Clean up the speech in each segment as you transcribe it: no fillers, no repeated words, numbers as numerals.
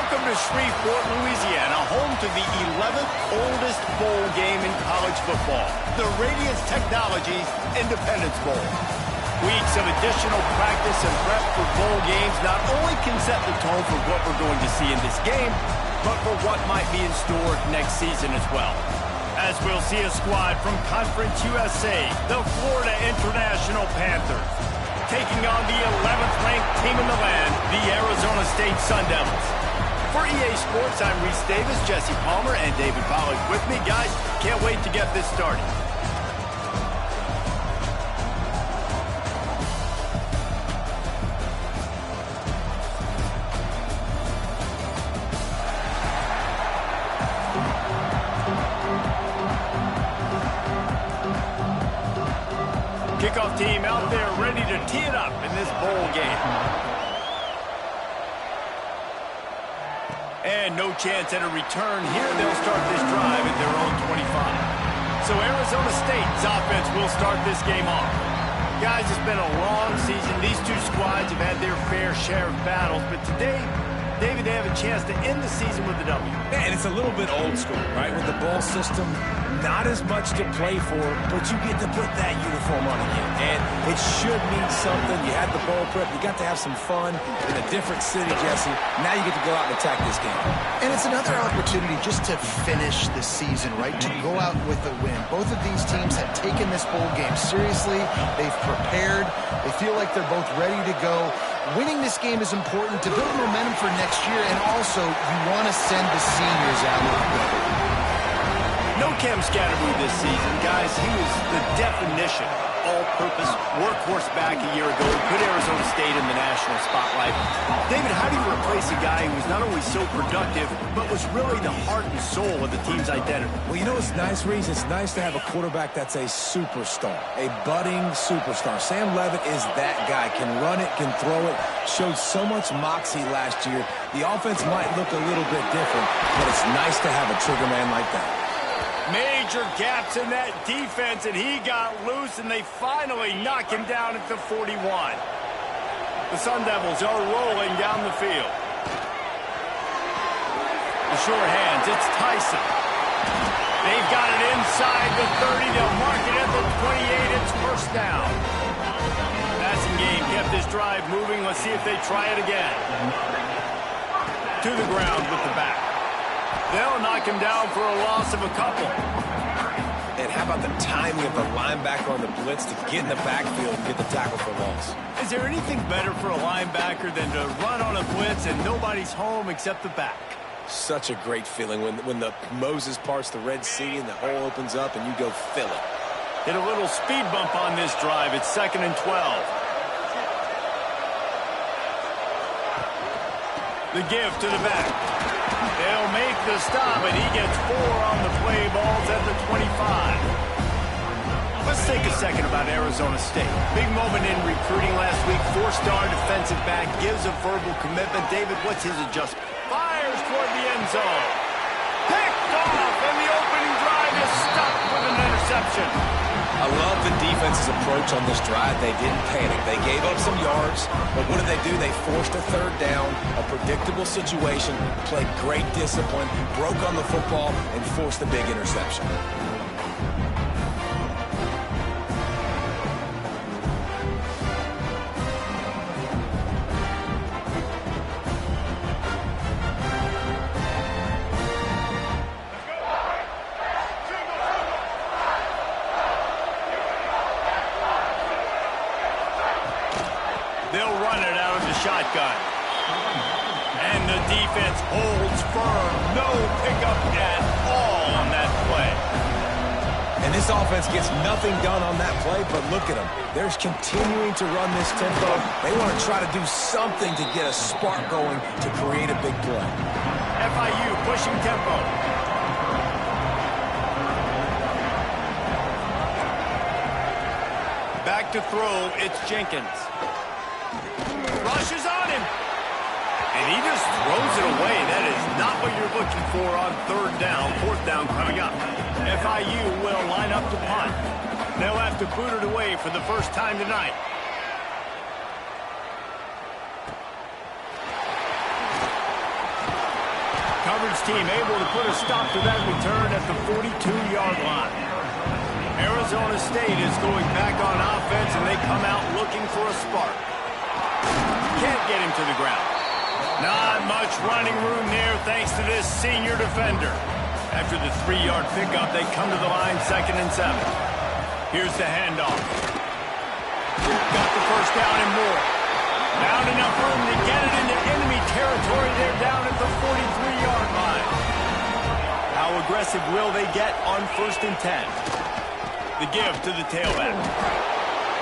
Welcome to Shreveport, Louisiana, home to the 11th oldest bowl game in college football, the Radiance Technologies Independence Bowl. Weeks of additional practice and prep for bowl games not only can set the tone for what we're going to see in this game, but for what might be in store next season as well. As we'll see a squad from Conference USA, the Florida International Panthers, taking on the 11th ranked team in the land, the Arizona State Sun Devils. For EA Sports, I'm Reese Davis, Jesse Palmer, and David Pollack with me. Guys, can't wait to get this started. Kickoff team out there ready to tee it up in this bowl game. And no chance at a return here. They'll start this drive at their own 25. So Arizona State's offense will start this game off. Guys, it's been a long season. These two squads have had their fair share of battles, but today, David, they have a chance to end the season with a W. And it's a little bit old school, right? With the bowl system, not as much to play for, but you get to put that uniform on again. And it should mean something. You had the bowl prep. You got to have some fun in a different city, Jesse. Now you get to go out and attack this game. And it's another opportunity just to finish the season, right? To go out with a win. Both of these teams have taken this bowl game seriously. They've prepared. They feel like they're both ready to go. Winning this game is important to build momentum for next year, and also you want to send the seniors out with a win. No Cam Scatterby this season, guys. He was the definition all-purpose workhorse back a year ago. Put Arizona State in the national spotlight. David, how do you replace a guy who's not only so productive, but was really the heart and soul of the team's identity? Well, you know what's nice, Reese? It's nice to have a quarterback that's a superstar, a budding superstar. Sam Levitt is that guy. Can run it, can throw it, showed so much moxie last year. The offense might look a little bit different, but it's nice to have a trigger man like that. Major gaps in that defense, and he got loose, and they finally knock him down at the 41. The Sun Devils are rolling down the field. The short hands, it's Tyson. They've got it inside the 30. They'll mark it at the 28. It's first down. Passing game kept this drive moving. Let's see if they try it again. To the ground with the back. They'll knock him down for a loss of a couple. And how about the timing of the linebacker on the blitz to get in the backfield and get the tackle for loss? Is there anything better for a linebacker than to run on a blitz and nobody's home except the back? Such a great feeling when the Moses parts the Red Sea and the hole opens up and you go fill it. Hit a little speed bump on this drive. It's 2nd and 12. The give to the back. They'll make the stop, and he gets 4 on the play. Balls at the 25. Let's take a second about Arizona State. Big moment in recruiting last week. 4-star defensive back gives a verbal commitment. David, what's his adjustment? Fires toward the end zone. Picked off, and the opening drive is stopped with an interception. I love the defense's approach on this drive. They didn't panic. They gave up some yards, but what did they do? They forced a third down, a predictable situation, played great discipline, broke on the football, and forced the big interception. They'll run it out of the shotgun. And the defense holds firm. No pickup at all on that play. And this offense gets nothing done on that play, but look at them. They're continuing to run this tempo. They want to try to do something to get a spark going to create a big play. FIU pushing tempo. Back to throw, it's Jenkins. Rushes on him. And he just throws it away. That is not what you're looking for on 3rd down. 4th down coming up. FIU will line up to punt. They'll have to boot it away for the first time tonight. Offense team able to put a stop to that return at the 42-yard line. Arizona State is going back on offense, and they come out looking for a spark. Can't get him to the ground. Not much running room there thanks to this senior defender. After the 3-yard pickup, they come to the line 2nd and 7. Here's the handoff. Got the first down and more. Found enough room to get it into enemy territory. They're down at the 43-yard line. How aggressive will they get on 1st and 10? The give to the tailback.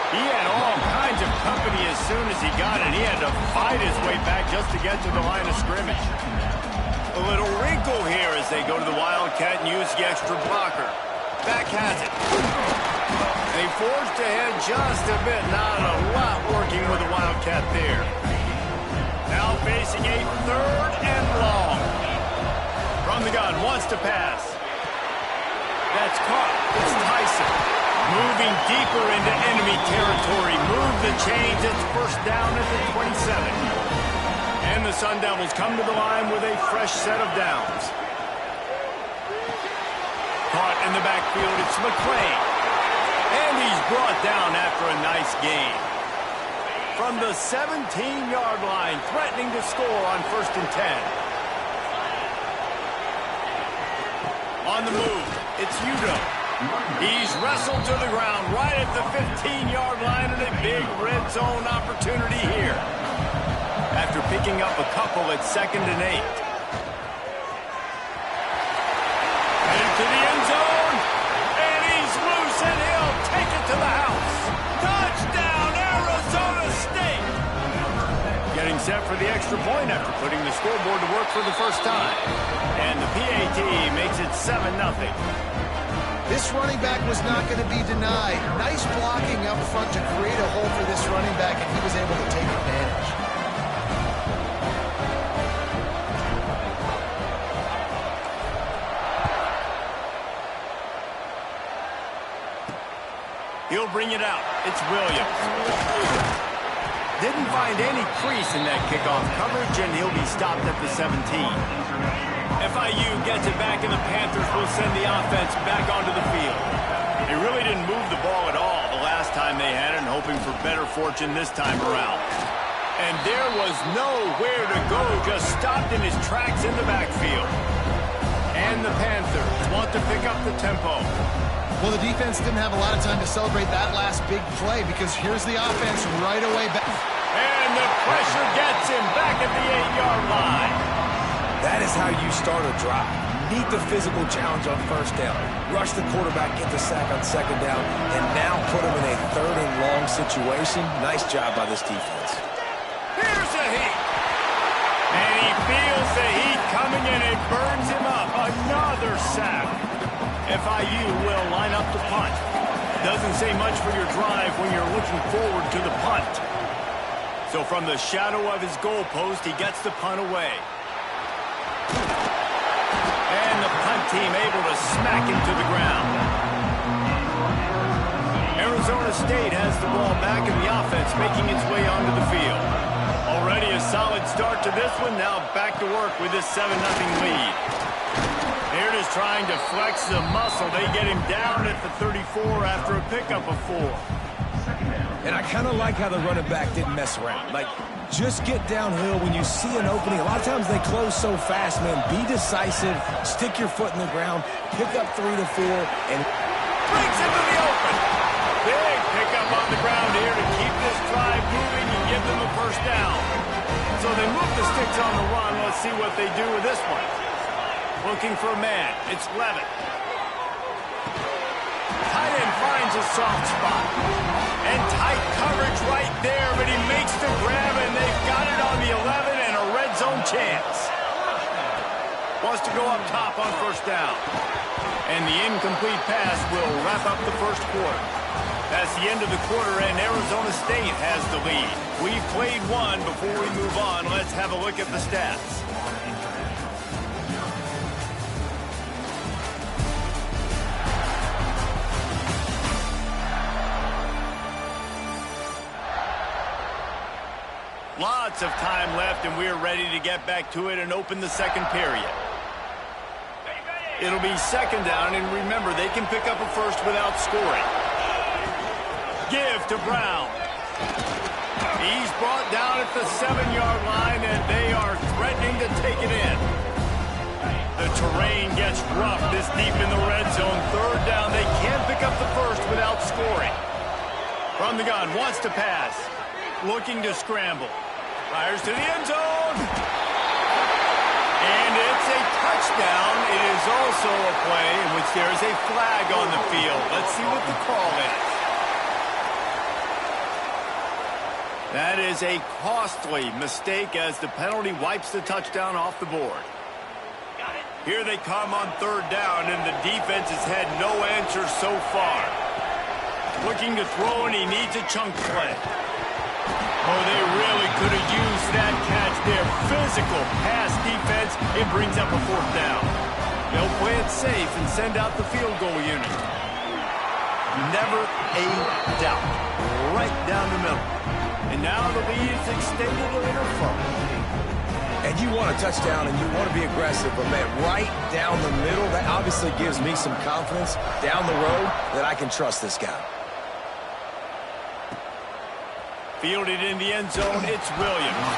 He had all kinds of company as soon as he got it. He had to fight his way back just to get to the line of scrimmage. A little wrinkle here as they go to the Wildcat and use the extra blocker. Back has it. They forged ahead just a bit. Not a lot working with the Wildcat there. Now facing a 3rd and long. From the gun, wants to pass. That's caught. It's Tyson. Moving deeper into enemy territory. Move the chains. It's 1st down at the 27. And the Sun Devils come to the line with a fresh set of downs. Caught in the backfield. It's McClain. And he's brought down after a nice gain. From the 17-yard line, threatening to score on 1st and 10. On the move. It's Udo. He's wrestled to the ground right at the 15-yard line, and a big red zone opportunity here. After picking up a couple at 2nd and 8. Headed to the end zone, and he's loose, and he'll take it to the house. Touchdown, Arizona State! Getting set for the extra point after putting the scoreboard to work for the first time. And the PAT makes it 7-0. This running back was not going to be denied. Nice blocking up front to create a hole for this running back, and he was able to take advantage. He'll bring it out. It's Williams. Didn't find any crease in that kickoff coverage, and he'll be stopped at the 17. FIU gets it back, and the Panthers will send the offense back onto the field. They really didn't move the ball at all the last time they had it, hoping for better fortune this time around. And there was nowhere to go, just stopped in his tracks in the backfield. And the Panthers want to pick up the tempo. Well, the defense didn't have a lot of time to celebrate that last big play because here's the offense right away back. And the pressure gets him back at the 8-yard line. That is how you start a drive. Meet the physical challenge on 1st down. Rush the quarterback, get the sack on 2nd down, and now put him in a 3rd and long situation. Nice job by this defense. Here's the heat. And he feels the heat coming, and it burns him up. Another sack. FIU will line up to punt. Doesn't say much for your drive when you're looking forward to the punt. So from the shadow of his goalpost, he gets the punt away. And the punt team able to smack him to the ground. Arizona State has the ball back, and the offense making its way onto the field. Already a solid start to this one. Now back to work with this 7-0 lead. They're just trying to flex the muscle. They get him down at the 34 after a pickup of 4. And I kind of like how the running back didn't mess around. Like, just get downhill when you see an opening. A lot of times they close so fast, man. Be decisive, stick your foot in the ground, pick up 3 to 4, and brings him to the open. Big pickup on the ground here to keep this drive moving and give them a 1st down. So they move the sticks on the run. Let's see what they do with this one. Looking for a man. It's Levitt. Tight end finds a soft spot. And tight coverage right there, but he makes the grab, and they've got it on the 11 and a red zone chance. Wants to go up top on 1st down. And the incomplete pass will wrap up the 1st quarter. That's the end of the quarter, and Arizona State has the lead. We've played one. Before we move on, let's have a look at the stats. Lots of time left, and we're ready to get back to it and open the 2nd period. It'll be second down, and remember, they can pick up a first without scoring. Give to Brown. He's brought down at the 7-yard line, and they are threatening to take it in. The terrain gets rough this deep in the red zone. Third down, they can't pick up the first without scoring. From the gun, wants to pass. Looking to scramble. Fires to the end zone. And it's a touchdown. It is also a play in which there is a flag on the field. Let's see what the call is. That is a costly mistake as the penalty wipes the touchdown off the board. Here they come on third down, and the defense has had no answer so far. Looking to throw, and he needs a chunk play. Oh, they really could have used that catch there. Physical pass defense. It brings up a fourth down. They'll play it safe and send out the field goal unit. Never a doubt. Right down the middle. And now the lead is extended a little further. And you want a touchdown and you want to be aggressive, but man, right down the middle, that obviously gives me some confidence down the road that I can trust this guy. Fielded in the end zone, it's Williams.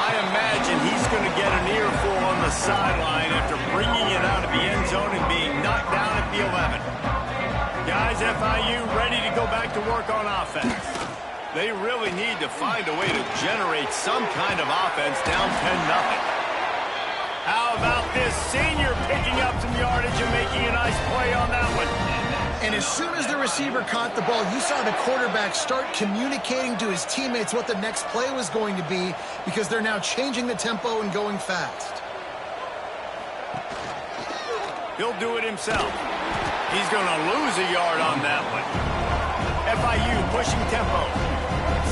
I imagine he's going to get an earful on the sideline after bringing it out of the end zone and being knocked down at the 11. Guys, FIU ready to go back to work on offense. They really need to find a way to generate some kind of offense down 10-0. How about this senior picking up some yardage and making a nice play on that one? And as soon as the receiver caught the ball, you saw the quarterback start communicating to his teammates what the next play was going to be because they're now changing the tempo and going fast. He'll do it himself. He's going to lose a yard on that one. FIU pushing tempo.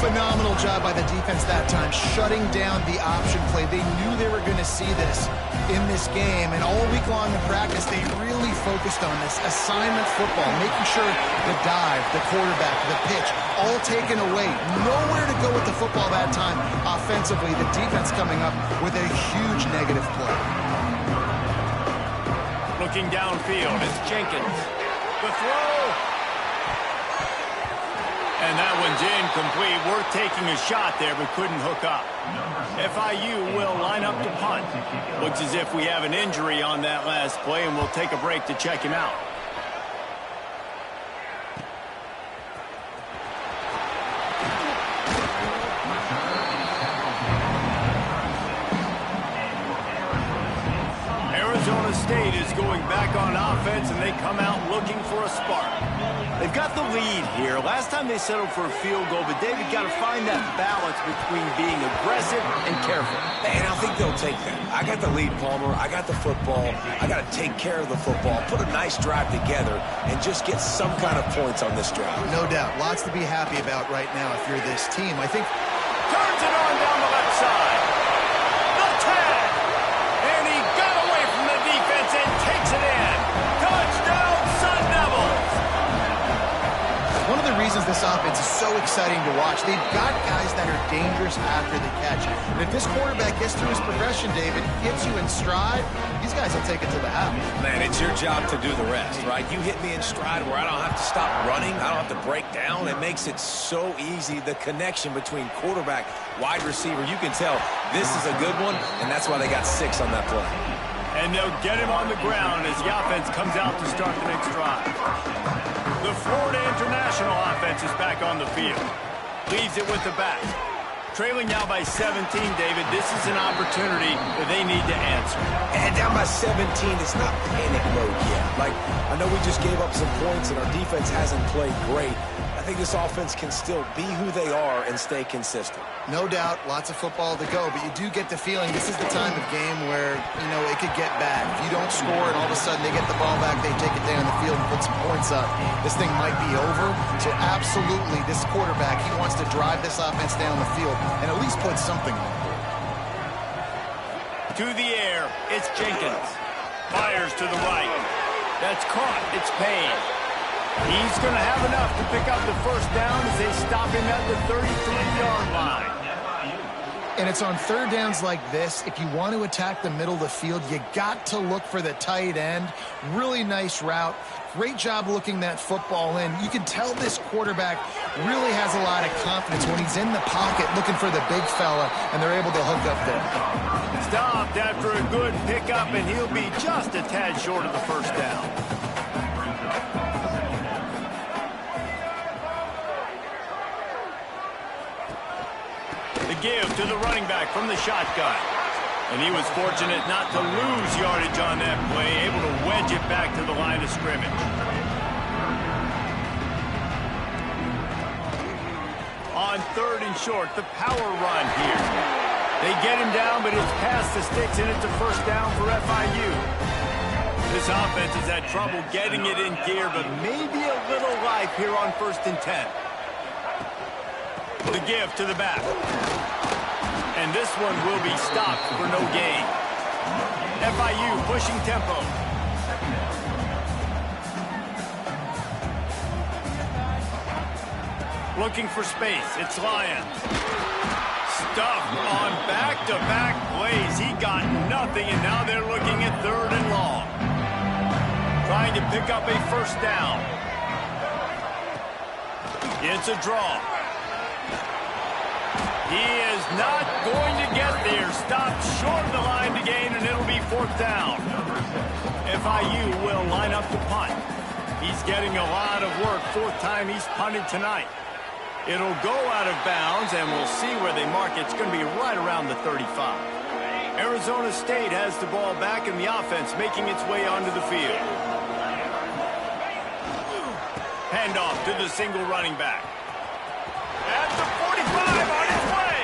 Phenomenal job by the defense that time, shutting down the option play. They knew they were going to see this in this game, and all week long in practice, they really focused on this assignment football, making sure the dive, the quarterback, the pitch, all taken away. Nowhere to go with the football that time. Offensively, the defense coming up with a huge negative play. Looking downfield, it's Jenkins. The throw. And that one's incomplete. Worth taking a shot there, but couldn't hook up. FIU will line up to punt. Looks as if we have an injury on that last play, and we'll take a break to check him out. Arizona State is going back on offense, and they come out looking for a spark. They've got the lead here. Last time they settled for a field goal, but David got to find that balance between being aggressive and careful. And I think they'll take that. I got the lead, Palmer. I got the football. I got to take care of the football, put a nice drive together, and just get some kind of points on this drive. No doubt. Lots to be happy about right now if you're this team. I think turns it on down the left side. The tag. And he got away from the defense and takes it in. Touchdown, Sun Devils. one of the reasons this offense is so exciting to watch, they've got guys that are dangerous after the catch. And if this quarterback gets through his progression, David, hits you in stride, these guys will take it to the house. Man, it's your job to do the rest, right? You hit me in stride where I don't have to stop running. I don't have to break down. It makes it so easy. The connection between quarterback, wide receiver, you can tell this is a good one, and that's why they got 6 on that play. And they'll get him on the ground as the offense comes out to start the next drive. The Florida International offense is back on the field. Leaves it with the back. Trailing now by 17, David. This is an opportunity that they need to answer. And down by 17, it's not panic mode yet. Like, I know we just gave up some points and our defense hasn't played great. I think this offense can still be who they are and stay consistent. No doubt, lots of football to go, but you do get the feeling this is the time of game where, you know, it could get bad. If you don't score and all of a sudden they get the ball back, they take it down the field and put some points up, this thing might be over. So absolutely, this quarterback, he wants to drive this offense down the field and at least put something on the board. To the air, it's Jenkins. Fires to the right. That's caught. It's Payne. He's going to have enough to pick up the first down as they stop him at the 33-yard line. And it's on third downs like this. If you want to attack the middle of the field, you got to look for the tight end. Really nice route. Great job looking that football in. You can tell this quarterback really has a lot of confidence when he's in the pocket looking for the big fella, and they're able to hook up there. Stopped after a good pickup, and he'll be just a tad short of the first down. The give to the running back from the shotgun. And he was fortunate not to lose yardage on that play, able to wedge it back to the line of scrimmage. On third and short, the power run here. They get him down, but it's past the sticks, and it's a first down for FIU. This offense has had trouble getting it in gear, but maybe a little life here on 1st and 10. The give to the back. And this one will be stopped for no gain. FIU pushing tempo. Looking for space. It's Lyons. Stuffed on back-to-back plays. He got nothing, and now they're looking at 3rd and long. Trying to pick up a first down. It's a draw. He is not going to get there. Stopped short of the line to gain, and it'll be 4th down. FIU will line up to punt. He's getting a lot of work. 4th time he's punted tonight. It'll go out of bounds, and we'll see where they mark it. It's going to be right around the 35. Arizona State has the ball back, and the offense making its way onto the field. Handoff to the single running back. At the 45 on his way.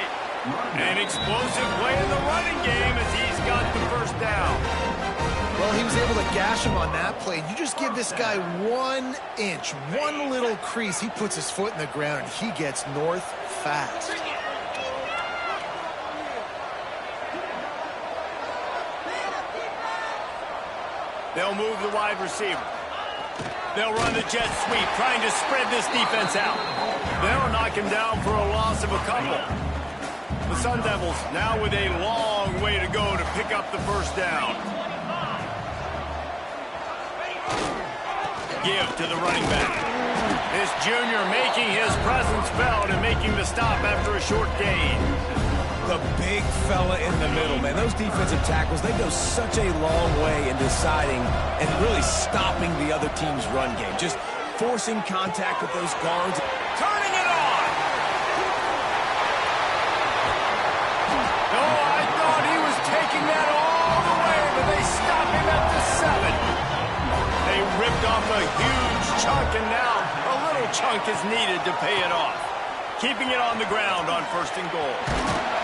An explosive play in the running game as he's got the first down. Well, he was able to gash him on that play. You just give this guy 1 inch, one little crease. He puts his foot in the ground, and he gets north fast. They'll move the wide receiver. They'll run the jet sweep, trying to spread this defense out. They'll knock him down for a loss of a couple. The Sun Devils now with a long way to go to pick up the first down. Give to the running back. This junior making his presence felt and making the stop after a short gain. The big fella in the middle, man. Those defensive tackles, they go such a long way in deciding and really stopping the other team's run game. Just forcing contact with those guards. Turning it on! Oh, I thought he was taking that all the way, but they stop him at the 7. They ripped off a huge chunk, and now a little chunk is needed to pay it off. Keeping it on the ground on 1st and goal.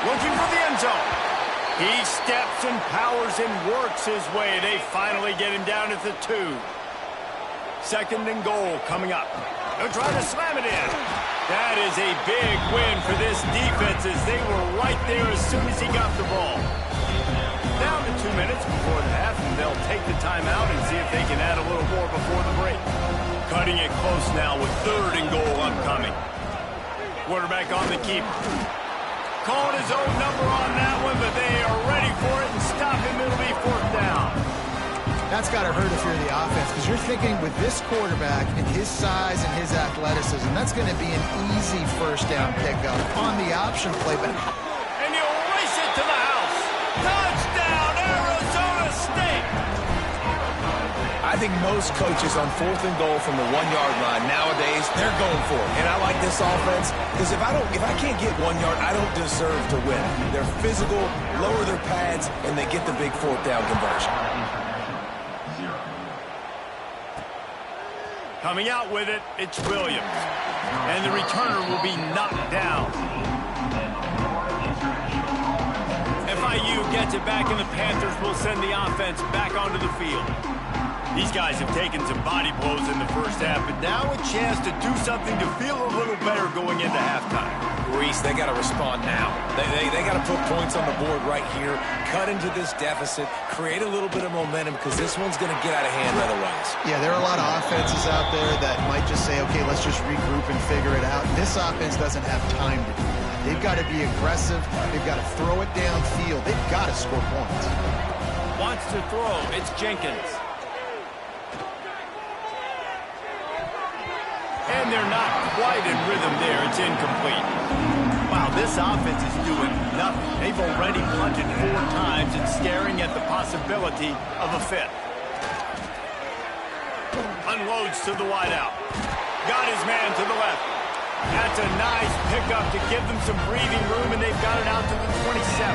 Looking for the end zone. He steps and powers and works his way. They finally get him down at the 2. 2nd and goal coming up. They'll try to slam it in. That is a big win for this defense as they were right there as soon as he got the ball. Down to 2 minutes before the half, and they'll take the timeout and see if they can add a little more before the break. Cutting it close now with 3rd and goal upcoming. Quarterback on the keeper. Calling his own number on that one, but they are ready for it and stop him. It'll be 4th down. That's got to hurt if you're the offense, because you're thinking with this quarterback and his size and his athleticism, that's going to be an easy first down pickup on the option play. But and he'll race it to the house. Touchdown, Arizona State. I think most coaches on 4th and goal from the 1-yard line nowadays, they're going for it. And I like this offense because if I can't get 1 yard, I don't deserve to win. They're physical, lower their pads, and they get the big 4th down conversion. Coming out with it, it's Williams. And the returner will be knocked down. FIU gets it back, and the Panthers will send the offense back onto the field. These guys have taken some body blows in the first half, but now a chance to do something to feel a little better going into halftime. Reese, they got to respond now. They got to put points on the board right here, cut into this deficit, create a little bit of momentum, because this one's going to get out of hand otherwise. yeah, there are a lot of offenses out there that might just say, okay, let's just regroup and figure it out. This offense doesn't have time to do that. They've got to be aggressive. They've got to throw it downfield. They've got to score points. Wants to throw. It's Jenkins. And they're not quite in rhythm there. It's incomplete. Wow, this offense is doing nothing. They've already punted 4 times and staring at the possibility of a 5th. Unloads to the wideout. Got his man to the left. That's a nice pickup to give them some breathing room, and they've got it out to the 27.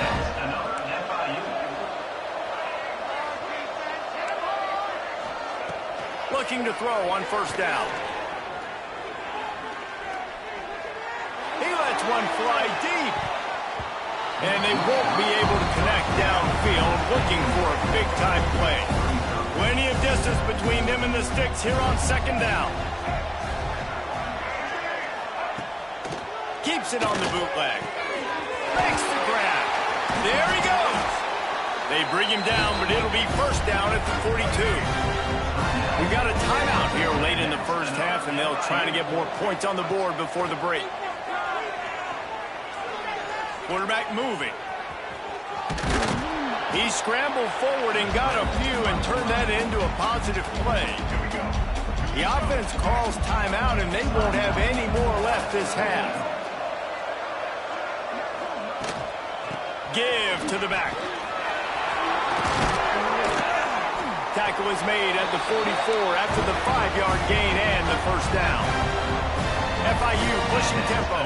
Looking to throw on first down. He lets one fly deep. And they won't be able to connect downfield, looking for a big-time play. Plenty of distance between them and the sticks here on second down. Keeps it on the bootleg. Makes the grab. There he goes. They bring him down, but it'll be first down at the 42. We got a timeout here late in the first half, and they'll try to get more points on the board before the break. Quarterback moving. He scrambled forward and got a few and turned that into a positive play. The offense calls timeout, and they won't have any more left this half. Give to the back. Tackle is made at the 44 after the 5-yard gain and the first down. FIU pushing tempo.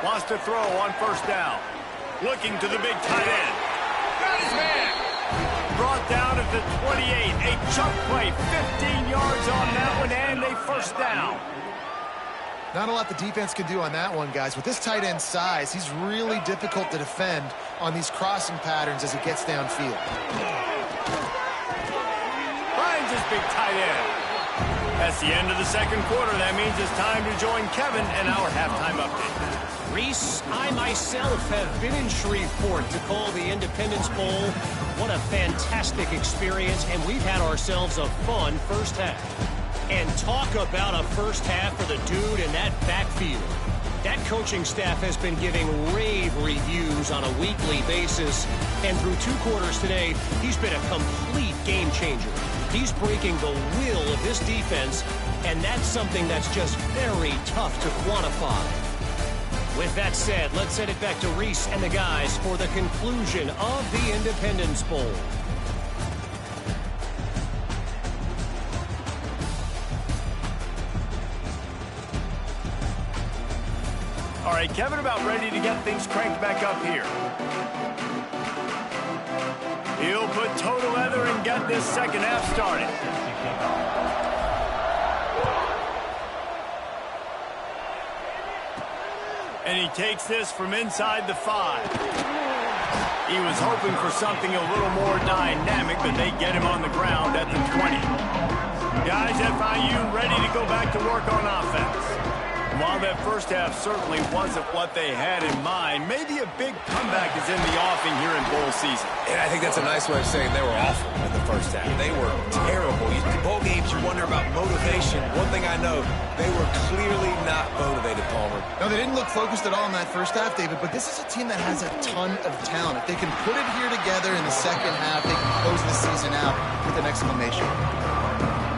Wants to throw on first down. Looking to the big tight end. Got his man. Brought down at the 28. A chunk play. 15 yards on that one, and a first down. Not a lot the defense can do on that one, guys. With this tight end size, he's really difficult to defend on these crossing patterns as he gets downfield. Finds his big tight end. That's the end of the second quarter. That means it's time to join Kevin and our halftime update. Reese, I myself have been in Shreveport to call the Independence Bowl. What a fantastic experience, and we've had ourselves a fun first half. And talk about a first half for the dude in that backfield. That coaching staff has been giving rave reviews on a weekly basis. And through 2 quarters today, he's been a complete game changer. He's breaking the will of this defense, and that's something that's just very tough to quantify. With that said, let's send it back to Reese and the guys for the conclusion of the Independence Bowl. All right, Kevin, about ready to get things cranked back up here. He'll put toe to leather and get this second half started. And he takes this from inside the 5. He was hoping for something a little more dynamic, but they get him on the ground at the 20. Guys, FIU ready to go back to work on offense. While that first half certainly wasn't what they had in mind, maybe a big comeback is in the offing here in bowl season. And I think that's a nice way of saying they were awful in the first half. They were terrible. Bowl games, you wonder about motivation. One thing I know, they were clearly not motivated, Palmer. No, they didn't look focused at all in that first half, David, but this is a team that has a ton of talent. If they can put it here together in the second half, they can close the season out with an exclamation.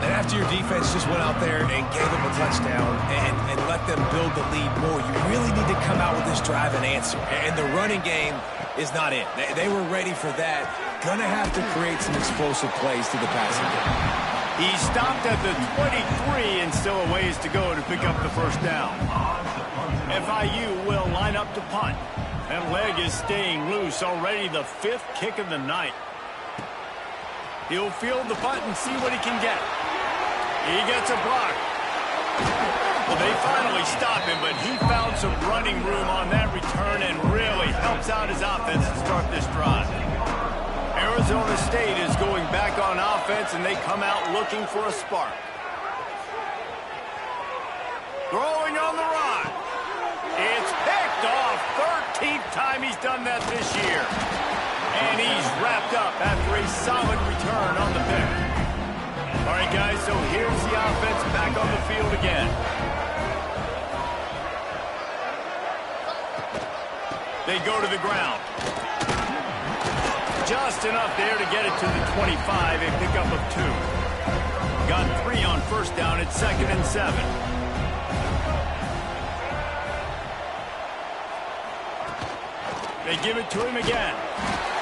And after your defense just went out there and gave them a touchdown and let them build the lead more, you really need to come out with this drive and answer. And the running game is not it. They were ready for that. Gonna have to create some explosive plays to the passing game. He stopped at the 23 and still a ways to go to pick up the first down. FIU will line up to punt. That leg is staying loose. Already the 5th kick of the night. He'll field the punt and see what he can get. He gets a block. Well, they finally stop him, but he found some running room on that return and really helps out his offense to start this drive. Arizona State is going back on offense, and they come out looking for a spark. Throwing on the run. It's picked off. 13th time he's done that this year. And he's wrapped up after a solid return on the pick. All right, guys, so here's the offense back on the field again. They go to the ground. Just enough there to get it to the 25, a pickup of 2. Got 3 on first down at 2nd and 7. They give it to him again.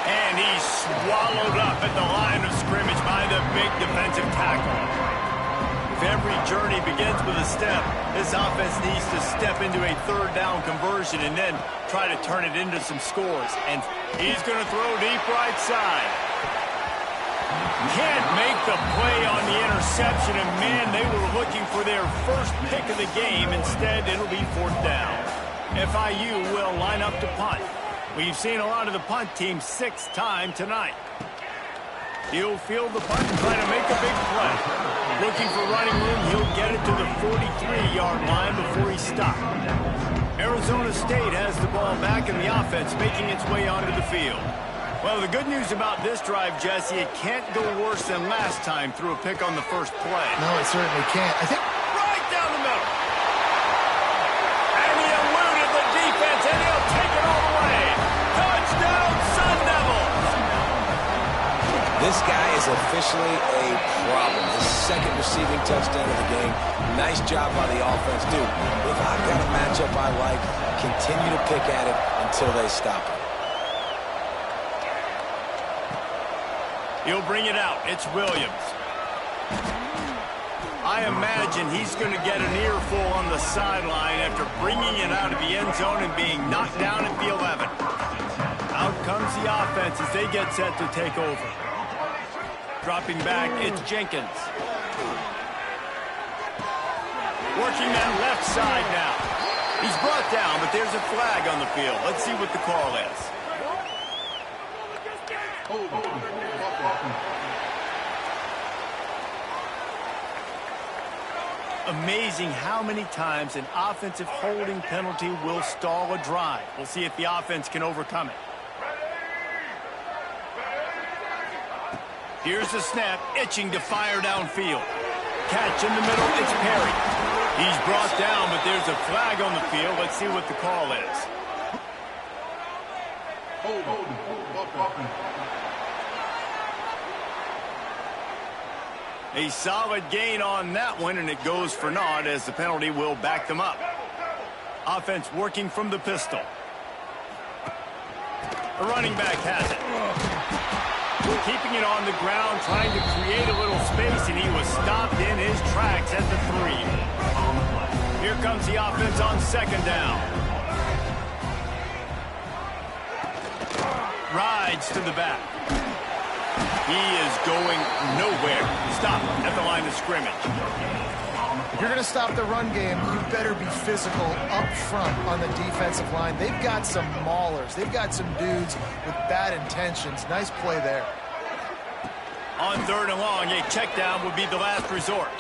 And he's swallowed up at the line of scrimmage by the big defensive tackle. If every journey begins with a step, this offense needs to step into a 3rd down conversion and then try to turn it into some scores. And he's going to throw deep right side. Can't make the play on the interception, and man, they were looking for their first pick of the game. Instead, it'll be 4th down. FIU will line up to punt. We've seen a lot of the punt team 6th time tonight. He'll field the punt and try to make a big play. Looking for running room, he'll get it to the 43-yard line before he stopped. Arizona State has the ball back in the offense, making its way onto the field. Well, the good news about this drive, Jesse, it can't go worse than last time through a pick on the first play. No, it certainly can't. I think right down the middle. And he eluded the defense, and he'll take it all the way. Touchdown, Sun Devils! This guy is officially a problem. His 2nd receiving touchdown of the game. Nice job by the offense. Dude, if I've got a matchup I like, continue to pick at it until they stop it. He'll bring it out. It's Williams. I imagine he's going to get an earful on the sideline after bringing it out of the end zone and being knocked down at the 11. Out comes the offense as they get set to take over. Dropping back, it's Jenkins. Working that left side now. He's brought down, but there's a flag on the field. Let's see what the call is. Amazing how many times an offensive holding penalty will stall a drive. We'll see if the offense can overcome it. Here's the snap, itching to fire downfield. Catch in the middle, it's Perry. He's brought down, but there's a flag on the field. Let's see what the call is. A solid gain on that one, and it goes for naught as the penalty will back them up. Offense working from the pistol. The running back has it. Keeping it on the ground, trying to create a little space, and he was stopped in his tracks at the 3. Here comes the offense on 2nd down. Rides to the back. He is going nowhere. Stop at the line of scrimmage. if you're going to stop the run game, you better be physical up front on the defensive line. They've got some maulers. They've got some dudes with bad intentions. Nice play there. On 3rd and long, a check down would be the last resort.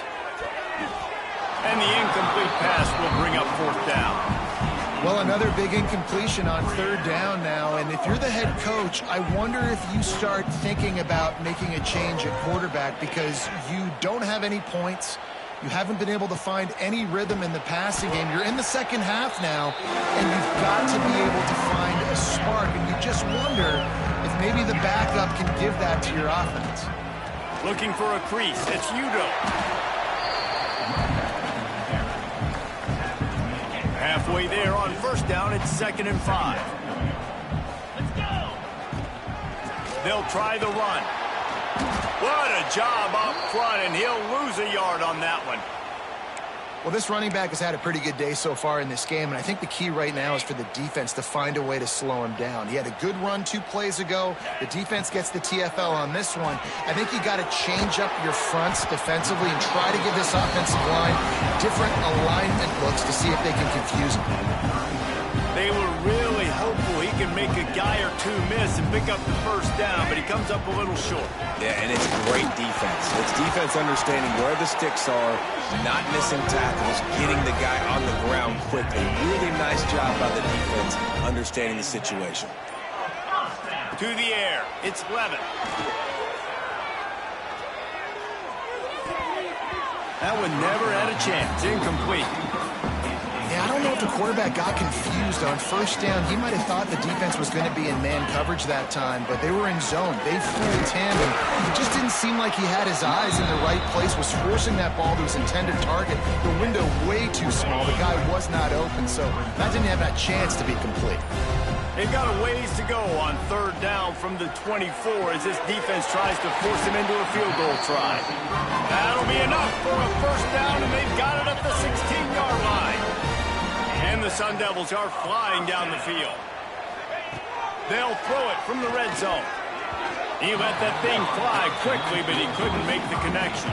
And the incomplete pass will bring up 4th down. Well, another big incompletion on 3rd down now, and if you're the head coach, I wonder if you start thinking about making a change at quarterback because you don't have any points. You haven't been able to find any rhythm in the passing game. You're in the second half now, and you've got to be able to find a spark, and you just wonder if maybe the backup can give that to your offense. Looking for a crease. It's Udo. Halfway there on 1st down, it's 2nd and 5. Let's go. They'll try the run. What a job up front, and he'll lose a yard on that one. Well, this running back has had a pretty good day so far in this game, and I think the key right now is for the defense to find a way to slow him down. He had a good run 2 plays ago. The defense gets the TFL on this one. I think you got to change up your fronts defensively and try to give this offensive line different alignment looks to see if they can confuse him. They were really hopeful he can make a guy or 2 miss and pick up the 1st down, but he comes up a little short. Yeah, and it's great defense. It's defense understanding where the sticks are, not missing tackles, getting the guy on the ground quickly. Really nice job by the defense understanding the situation. To the air, it's Levin. That one never had a chance. Incomplete. Yeah, I don't know if the quarterback got confused on first down. He might have thought the defense was going to be in man coverage that time, but they were in zone. They fooled him, and it just didn't seem like he had his eyes in the right place, was forcing that ball to his intended target. The window way too small. The guy was not open, so that didn't have that chance to be complete. They've got a ways to go on third down from the 24 as this defense tries to force him into a field goal try. That'll be enough for a first down, and they've got it at the 16-yard line. And the Sun Devils are flying down the field. They'll throw it from the red zone. He let that thing fly quickly, but he couldn't make the connection.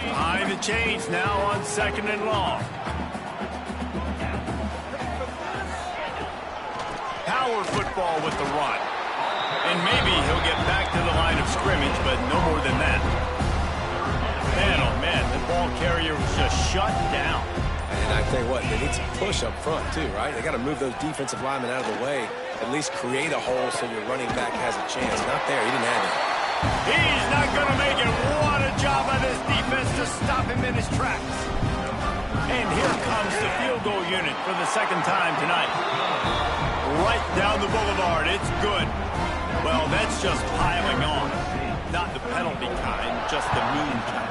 Behind the chains now on 2nd and long. Power football with the run. And maybe he'll get back to the line of scrimmage, but no more than that. Man, oh man, the ball carrier was just shut down. And I tell you what, they need some push up front too, right? They got to move those defensive linemen out of the way, at least create a hole so your running back has a chance. Not there, he didn't have it. He's not going to make it. What a job by this defense to stop him in his tracks. And here comes the field goal unit for the second time tonight. Right down the boulevard. It's good. Well, that's just piling on. Not the penalty kind, just the mean kind.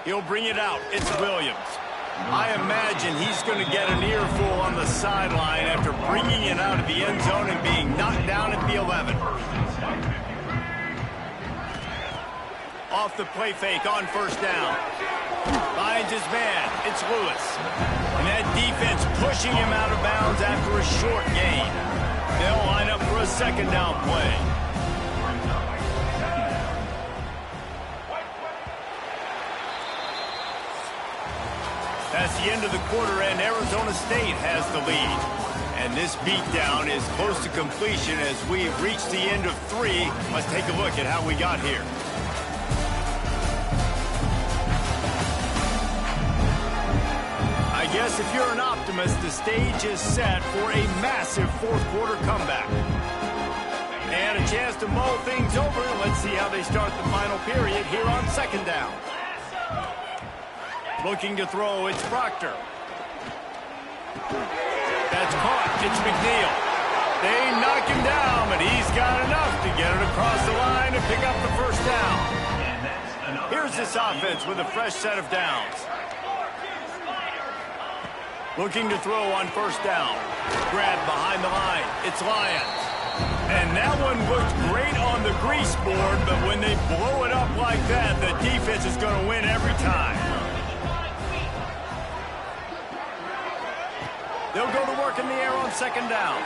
He'll bring it out. It's Williams. I imagine he's going to get an earful on the sideline after bringing it out of the end zone and being knocked down at the 11. Off the play fake on first down. Finds his man. It's Lewis. And that defense pushing him out of bounds after a short gain. They'll line up for a second down play. That's the end of the quarter, and Arizona State has the lead. And this beatdown is close to completion as we've reached the end of 3. Let's take a look at how we got here. I guess if you're an optimist, the stage is set for a massive fourth quarter comeback. And a chance to mull things over. Let's see how they start the final period here on second down. Looking to throw, it's Proctor. That's caught. It's McNeil. They knock him down, but he's got enough to get it across the line and pick up the first down. Here's this offense with a fresh set of downs. Looking to throw on first down. Grab behind the line. It's Lyons. And that one looked great on the grease board, but when they blow it up like that, the defense is going to win every time. They'll go to work in the air on second down.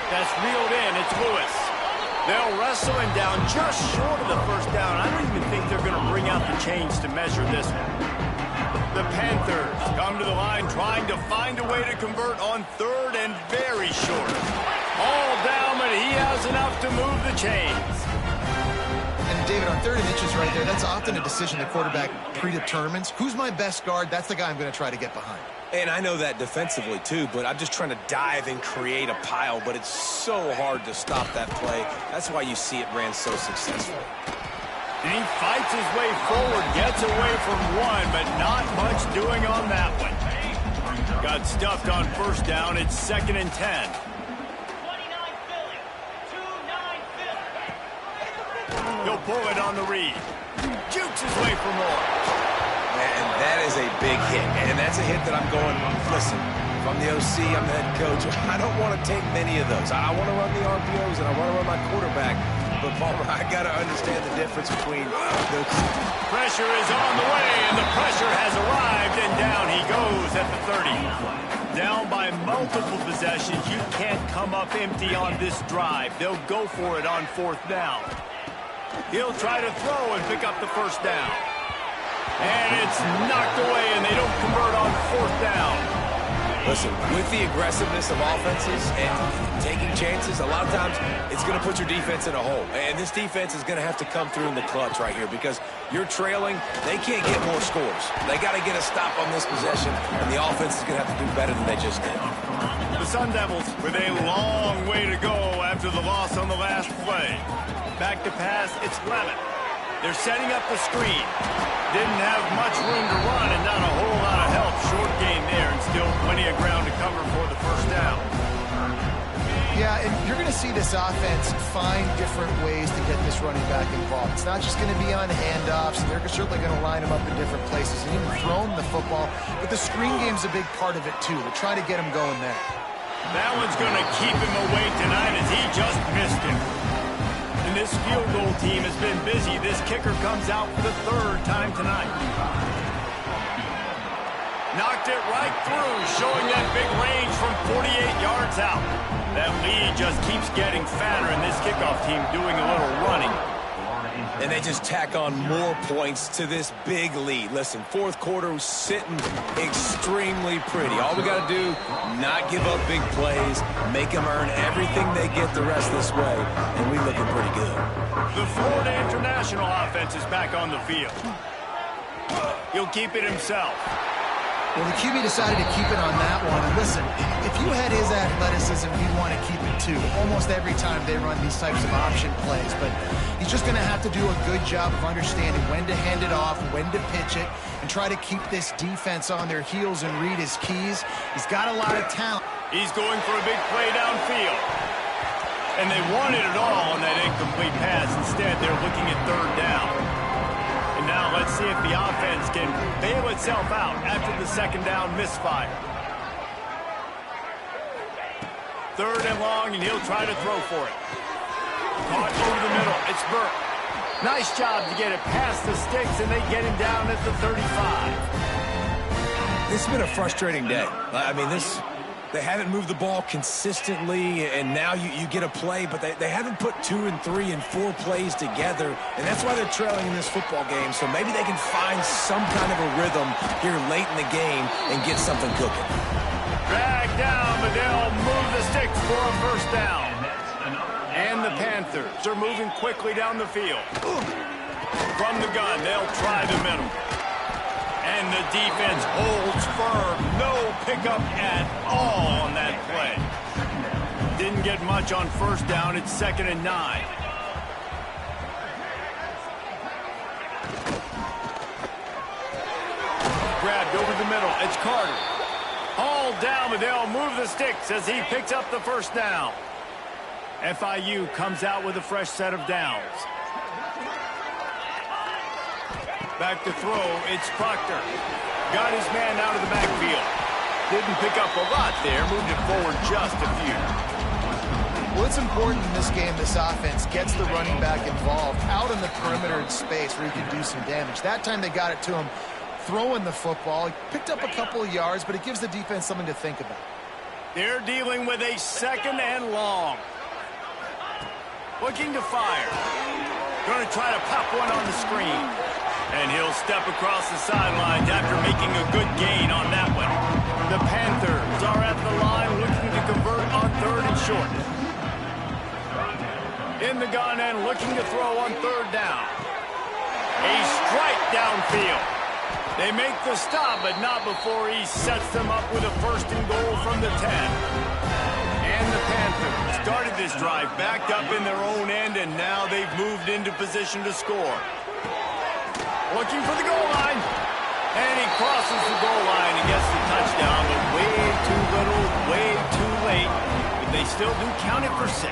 That's reeled in. It's Lewis. They'll wrestle him down just short of the first down. I don't even think they're going to bring out the chains to measure this one. The Panthers come to the line trying to find a way to convert on third and very short. All down, but he has enough to move the chains. And David, on 3rd and inches right there, that's often a decision the quarterback predetermines. Who's my best guard? That's the guy I'm going to try to get behind. And I know that defensively too, but I'm just trying to dive and create a pile, but it's so hard to stop that play. That's why you see it ran so successfully. And he fights his way forward, gets away from one, but not much doing on that one. Got stuffed on first down. It's 2nd and 10. He'll pull it on the read. Jukes his way for more. And that is a big hit. And that's a hit that I'm going, listen, if I'm the OC, I'm the head coach, I don't want to take many of those. I want to run the RPOs and I want to run my quarterback. But, Palmer, I got to understand the difference between those. Pressure is on the way, and the pressure has arrived, and down he goes at the 30. Down by multiple possessions. You can't come up empty on this drive. They'll go for it on 4th down. He'll try to throw and pick up the first down. And it's knocked away, and they don't convert on 4th down. Listen, with the aggressiveness of offenses and taking chances, a lot of times it's going to put your defense in a hole. And this defense is going to have to come through in the clutch right here because you're trailing. They can't get more scores. They got to get a stop on this possession, and the offense is going to have to do better than they just did. The Sun Devils with a long way to go after the loss on the last play. Back to pass, it's Levitt. They're setting up the screen. Didn't have much room to run and not a whole lot of help. Short gain there and still plenty of ground to cover for the first down. Yeah, and you're going to see this offense find different ways to get this running back involved. It's not just going to be on handoffs. They're certainly going to line him up in different places and even throw him the football. But the screen game's a big part of it, too. They're trying to get him going there. That one's going to keep him away tonight as he just missed it. And this field goal team has been busy. This kicker comes out for the third time tonight. Knocked it right through, showing that big range from 48 yards out. That lead just keeps getting fatter, and this kickoff team doing a little running. And they just tack on more points to this big lead. Listen, fourth quarter was sitting extremely pretty. All we got to do, not give up big plays, make them earn everything they get the rest of this way, and we looking pretty good. The Florida International offense is back on the field. He'll keep it himself. Well, the QB decided to keep it on that one. And listen, if you had his athleticism, you'd want to keep it too. Almost every time they run these types of option plays. But he's just going to have to do a good job of understanding when to hand it off, when to pitch it, and try to keep this defense on their heels and read his keys. He's got a lot of talent. He's going for a big play downfield. And they wanted it all on that incomplete pass. Instead, they're looking at third down. Now let's see if the offense can bail itself out after the second down misfire. Third and long, and he'll try to throw for it. Caught over the middle. It's Burke. Nice job to get it past the sticks, and they get him down at the 35. This has been a frustrating day. I mean, they haven't moved the ball consistently, and now you get a play, but they haven't put 2 and 3 and 4 plays together, and that's why they're trailing in this football game. So maybe they can find some kind of a rhythm here late in the game and get something cooking. Drag down, but they'll move the sticks for a first down. And the Panthers are moving quickly down the field. From the gun, they'll try the middle. And the defense holds firm. No pickup at all on that play. Didn't get much on first down. It's 2nd and 9. Grabbed over the middle. It's Carter. Hauled down, but they'll move the sticks as he picks up the first down. FIU comes out with a fresh set of downs. Back to throw, it's Proctor. Got his man out of the backfield. Didn't pick up a lot there, moved it forward just a few. Well, it's important in this game this offense gets the running back involved out in the perimeter in space where he can do some damage. That time they got it to him throwing the football. He picked up a couple of yards, but it gives the defense something to think about. They're dealing with a 2nd and long. Looking to fire. Going to try to pop one on the screen. And he'll step across the sidelines after making a good gain on that one. The Panthers are at the line looking to convert on 3rd and short. In the gun and looking to throw on 3rd down. A strike downfield. They make the stop, but not before he sets them up with a 1st and goal from the 10. And the Panthers started this drive backed up in their own end, and now they've moved into position to score. Looking for the goal line. And he crosses the goal line and gets the touchdown, but way too little, way too late. But they still do count it for 6.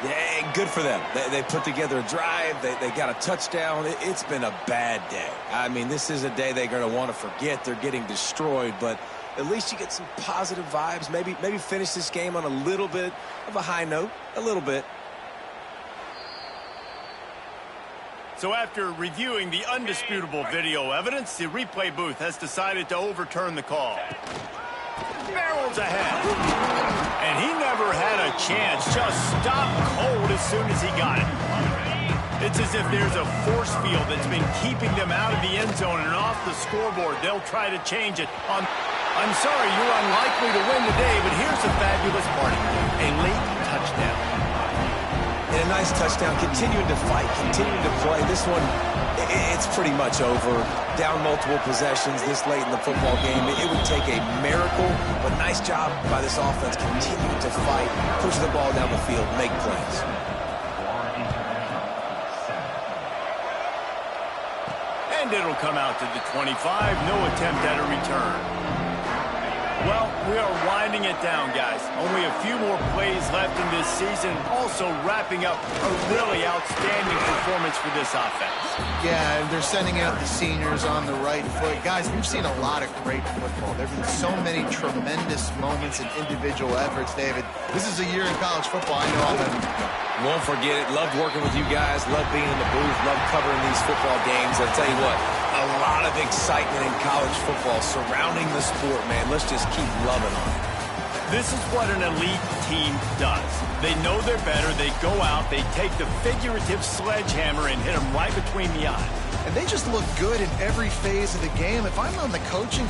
Yeah, good for them. They put together a drive. They got a touchdown. It's been a bad day. I mean, this is a day they're going to want to forget. They're getting destroyed, but at least you get some positive vibes. Maybe finish this game on a little bit of a high note, a little bit. So after reviewing the undisputable video evidence, the replay booth has decided to overturn the call. Barrels ahead. And he never had a chance. Just stopped cold as soon as he got it. It's as if there's a force field that's been keeping them out of the end zone and off the scoreboard. They'll try to change it. I'm sorry, you're unlikely to win today, but here's a fabulous party. A late touchdown. And a nice touchdown, continuing to fight, continuing to play. This one, it's pretty much over. Down multiple possessions this late in the football game. It would take a miracle, but nice job by this offense continuing to fight, push the ball down the field, make plays. And it'll come out to the 25. No attempt at a return. Well, we are winding it down, guys. Only a few more plays left in this season. Also wrapping up a really outstanding performance for this offense. Yeah, and they're sending out the seniors on the right foot. Guys, we've seen a lot of great football. There have been so many tremendous moments and individual efforts, David. This is a year in college football. I know I'm Won't forget it. Loved working with you guys. Loved being in the booth. Loved covering these football games. I'll tell you what, a lot of excitement in college football surrounding the sport, man. Let's just keep loving on it. This is what an elite team does. They know they're better. They go out. They take the figurative sledgehammer and hit them right between the eyes. And they just look good in every phase of the game. If I'm on the coaching